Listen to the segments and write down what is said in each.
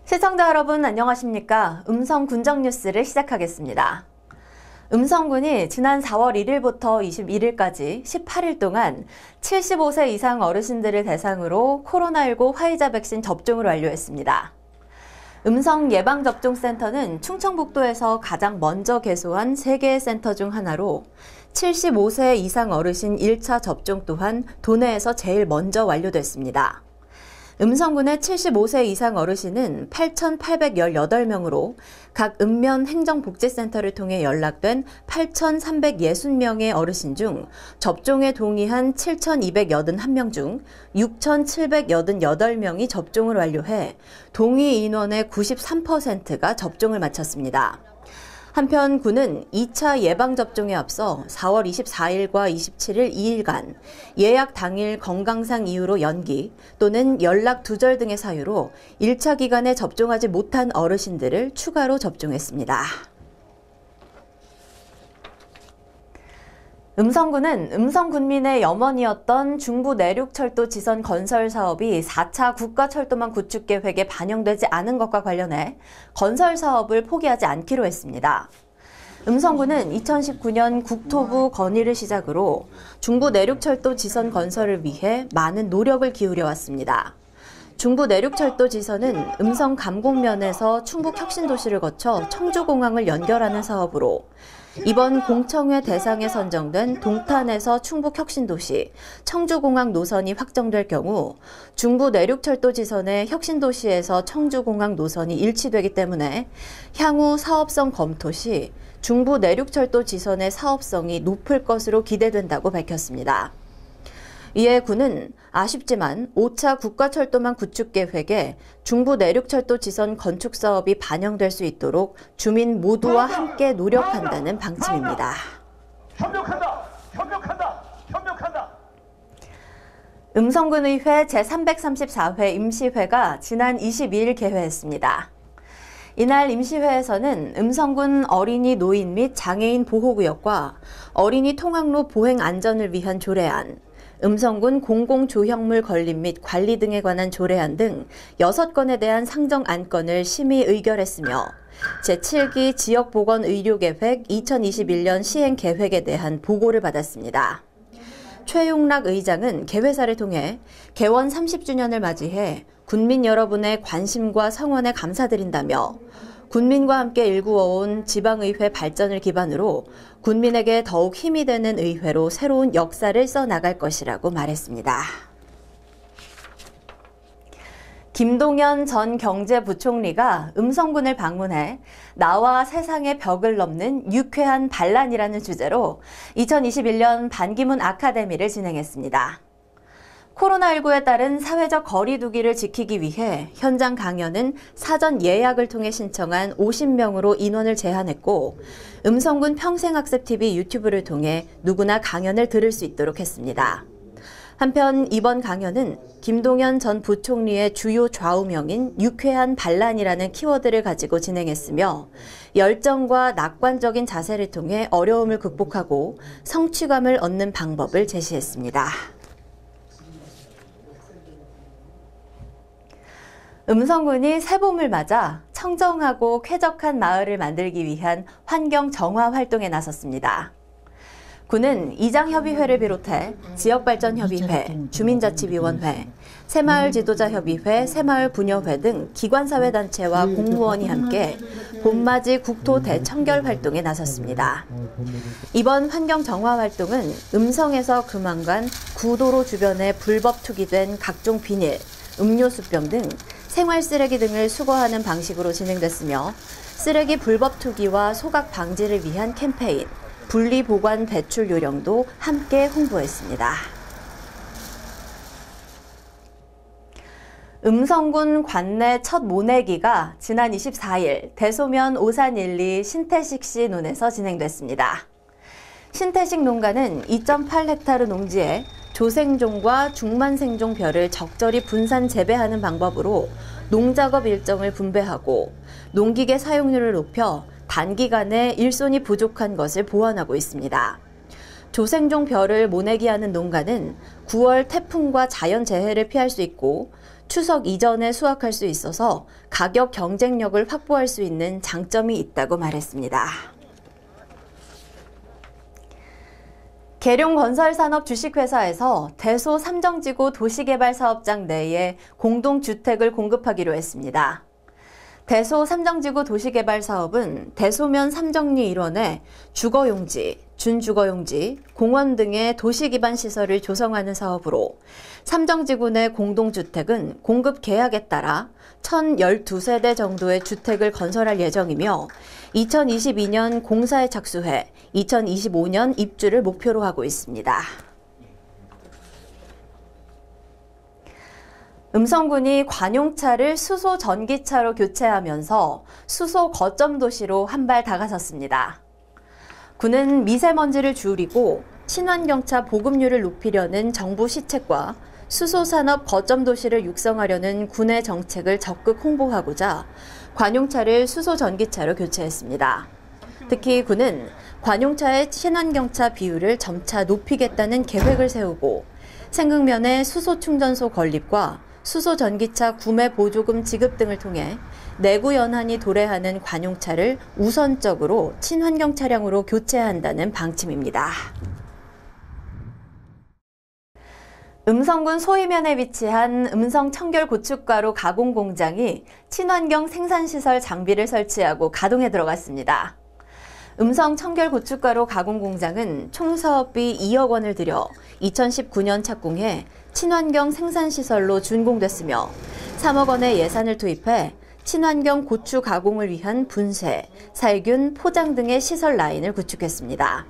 시청자 여러분 안녕하십니까? 음성 군정 뉴스를 시작하겠습니다. 음성군이 지난 4월 1일부터 21일까지 18일 동안 75세 이상 어르신들을 대상으로 코로나19 화이자 백신 접종을 완료했습니다. 음성 예방접종센터는 충청북도에서 가장 먼저 개소한 3개의 센터 중 하나로 75세 이상 어르신 1차 접종 또한 도내에서 제일 먼저 완료됐습니다. 음성군의 75세 이상 어르신은 8,818명으로 각 읍면 행정복지센터를 통해 연락된 8,360명의 어르신 중 접종에 동의한 7,281명 중 6,788명이 접종을 완료해 동의 인원의 93%가 접종을 마쳤습니다. 한편 군은 2차 예방접종에 앞서 4월 24일과 27일 2일간 예약 당일 건강상 이유로 연기 또는 연락 두절 등의 사유로 1차 기간에 접종하지 못한 어르신들을 추가로 접종했습니다. 음성군은 음성군민의 염원이었던 중부 내륙철도 지선 건설 사업이 4차 국가철도망 구축 계획에 반영되지 않은 것과 관련해 건설 사업을 포기하지 않기로 했습니다. 음성군은 2019년 국토부 건의를 시작으로 중부 내륙철도 지선 건설을 위해 많은 노력을 기울여 왔습니다. 중부 내륙철도 지선은 음성 감곡면에서 충북 혁신도시를 거쳐 청주공항을 연결하는 사업으로 이번 공청회 대상에 선정된 동탄에서 충북 혁신도시, 청주공항 노선이 확정될 경우 중부 내륙철도 지선의 혁신도시에서 청주공항 노선이 일치되기 때문에 향후 사업성 검토 시 중부 내륙철도 지선의 사업성이 높을 것으로 기대된다고 밝혔습니다. 이에 군은 아쉽지만 5차 국가철도망 구축 계획에 중부 내륙철도 지선 건축 사업이 반영될 수 있도록 주민 모두와 함께 노력한다는 방침입니다. 협력한다! 협력한다! 협력한다! 음성군의회 제334회 임시회가 지난 22일 개회했습니다. 이날 임시회에서는 음성군 어린이 노인 및 장애인 보호구역과 어린이 통학로 보행 안전을 위한 조례안, 음성군 공공조형물 건립 및 관리 등에 관한 조례안 등 6건에 대한 상정 안건을 심의 의결했으며 제7기 지역보건의료계획 2021년 시행 계획에 대한 보고를 받았습니다. 최용락 의장은 개회사를 통해 개원 30주년을 맞이해 군민 여러분의 관심과 성원에 감사드린다며 군민과 함께 일구어온 지방의회 발전을 기반으로 군민에게 더욱 힘이 되는 의회로 새로운 역사를 써나갈 것이라고 말했습니다. 김동연 전 경제부총리가 음성군을 방문해 나와 세상의 벽을 넘는 유쾌한 반란이라는 주제로 2021년 반기문 아카데미를 진행했습니다. 코로나19에 따른 사회적 거리 두기를 지키기 위해 현장 강연은 사전 예약을 통해 신청한 50명으로 인원을 제한했고 음성군 평생학습TV 유튜브를 통해 누구나 강연을 들을 수 있도록 했습니다. 한편 이번 강연은 김동연 전 부총리의 주요 좌우명인 유쾌한 반란이라는 키워드를 가지고 진행했으며 열정과 낙관적인 자세를 통해 어려움을 극복하고 성취감을 얻는 방법을 제시했습니다. 음성군이 새봄을 맞아 청정하고 쾌적한 마을을 만들기 위한 환경 정화 활동에 나섰습니다. 군은 이장협의회를 비롯해 지역발전협의회, 주민자치위원회, 새마을지도자협의회, 새마을부녀회 등 기관사회단체와 공무원이 함께 봄맞이 국토 대청결 활동에 나섰습니다. 이번 환경 정화 활동은 음성에서 금왕간 구도로 주변에 불법 투기된 각종 비닐, 음료수병 등 생활 쓰레기 등을 수거하는 방식으로 진행됐으며 쓰레기 불법 투기와 소각 방지를 위한 캠페인, 분리보관 배출 요령도 함께 홍보했습니다. 음성군 관내 첫 모내기가 지난 24일 대소면 오산일리 신태식씨 논에서 진행됐습니다. 신태식 농가는 2.8헥타르 농지에 조생종과 중만생종 벼를 적절히 분산 재배하는 방법으로 농작업 일정을 분배하고 농기계 사용률을 높여 단기간에 일손이 부족한 것을 보완하고 있습니다. 조생종 벼를 모내기하는 농가는 9월 태풍과 자연재해를 피할 수 있고 추석 이전에 수확할 수 있어서 가격 경쟁력을 확보할 수 있는 장점이 있다고 말했습니다. 계룡건설산업 주식회사에서 대소 삼정지구 도시개발사업장 내에 공동주택을 공급하기로 했습니다. 대소 삼정지구 도시개발사업은 대소면 삼정리 일원에 주거용지, 준주거용지, 공원 등의 도시기반 시설을 조성하는 사업으로 삼정지구 내 공동주택은 공급 계약에 따라 1,012세대 정도의 주택을 건설할 예정이며 2022년 공사에 착수해 2025년 입주를 목표로 하고 있습니다. 음성군이 관용차를 수소 전기차로 교체하면서 수소 거점 도시로 한 발 다가섰습니다. 군은 미세먼지를 줄이고 친환경차 보급률을 높이려는 정부 시책과 수소산업 거점 도시를 육성하려는 군의 정책을 적극 홍보하고자 관용차를 수소 전기차로 교체했습니다. 특히 군은 관용차의 친환경차 비율을 점차 높이겠다는 계획을 세우고 생극면의 수소 충전소 건립과 수소 전기차 구매 보조금 지급 등을 통해 내구 연한이 도래하는 관용차를 우선적으로 친환경 차량으로 교체한다는 방침입니다. 음성군 소이면에 위치한 음성 청결 고춧가루 가공 공장이 친환경 생산시설 장비를 설치하고 가동에 들어갔습니다. 음성 청결 고춧가루 가공 공장은 총 사업비 2억 원을 들여 2019년 착공해 친환경 생산시설로 준공됐으며 3억 원의 예산을 투입해 친환경 고추 가공을 위한 분쇄, 살균, 포장 등의 시설 라인을 구축했습니다.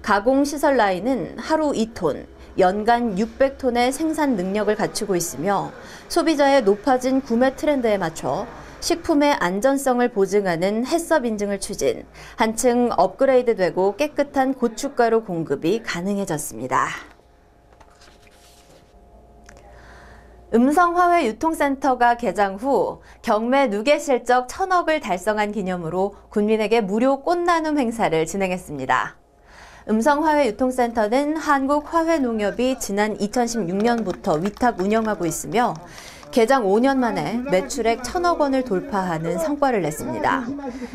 가공 시설 라인은 하루 2톤, 연간 600톤의 생산 능력을 갖추고 있으며 소비자의 높아진 구매 트렌드에 맞춰 식품의 안전성을 보증하는 해썹 인증을 추진, 한층 업그레이드되고 깨끗한 고춧가루 공급이 가능해졌습니다. 음성화훼 유통센터가 개장 후 경매 누계 실적 1,000억을 달성한 기념으로 군민에게 무료 꽃나눔 행사를 진행했습니다. 음성화훼 유통센터는 한국화훼농협이 지난 2016년부터 위탁 운영하고 있으며 개장 5년 만에 매출액 1,000억 원을 돌파하는 성과를 냈습니다.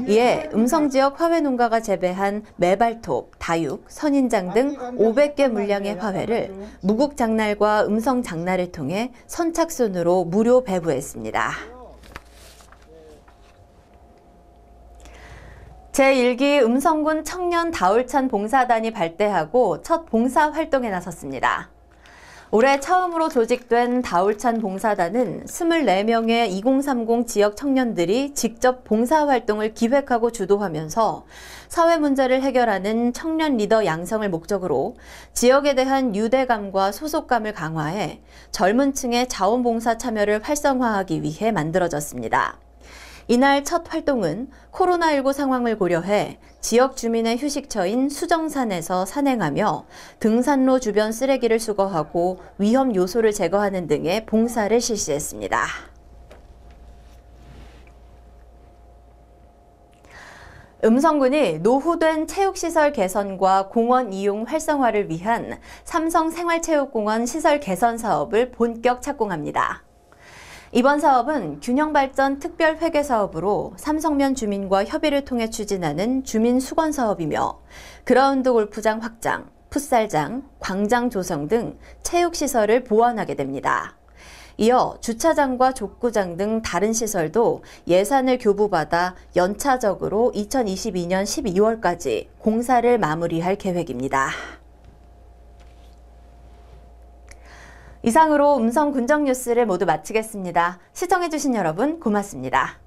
이에 음성지역 화훼농가가 재배한 메발톱, 다육, 선인장 등 500개 물량의 화훼를 무국장날과 음성장날을 통해 선착순으로 무료 배부했습니다. 제1기 음성군 청년 다울찬 봉사단이 발대하고 첫 봉사 활동에 나섰습니다. 올해 처음으로 조직된 다울찬 봉사단은 24명의 2030 지역 청년들이 직접 봉사활동을 기획하고 주도하면서 사회 문제를 해결하는 청년 리더 양성을 목적으로 지역에 대한 유대감과 소속감을 강화해 젊은 층의 자원봉사 참여를 활성화하기 위해 만들어졌습니다. 이날 첫 활동은 코로나19 상황을 고려해 지역 주민의 휴식처인 수정산에서 산행하며 등산로 주변 쓰레기를 수거하고 위험 요소를 제거하는 등의 봉사를 실시했습니다. 음성군이 노후된 체육시설 개선과 공원 이용 활성화를 위한 삼성생활체육공원 시설 개선 사업을 본격 착공합니다. 이번 사업은 균형발전 특별회계 사업으로 삼성면 주민과 협의를 통해 추진하는 주민수건 사업이며 그라운드 골프장 확장, 풋살장, 광장 조성 등 체육시설을 보완하게 됩니다. 이어 주차장과 족구장 등 다른 시설도 예산을 교부받아 연차적으로 2022년 12월까지 공사를 마무리할 계획입니다. 이상으로 음성 군정 뉴스를 모두 마치겠습니다. 시청해주신 여러분 고맙습니다.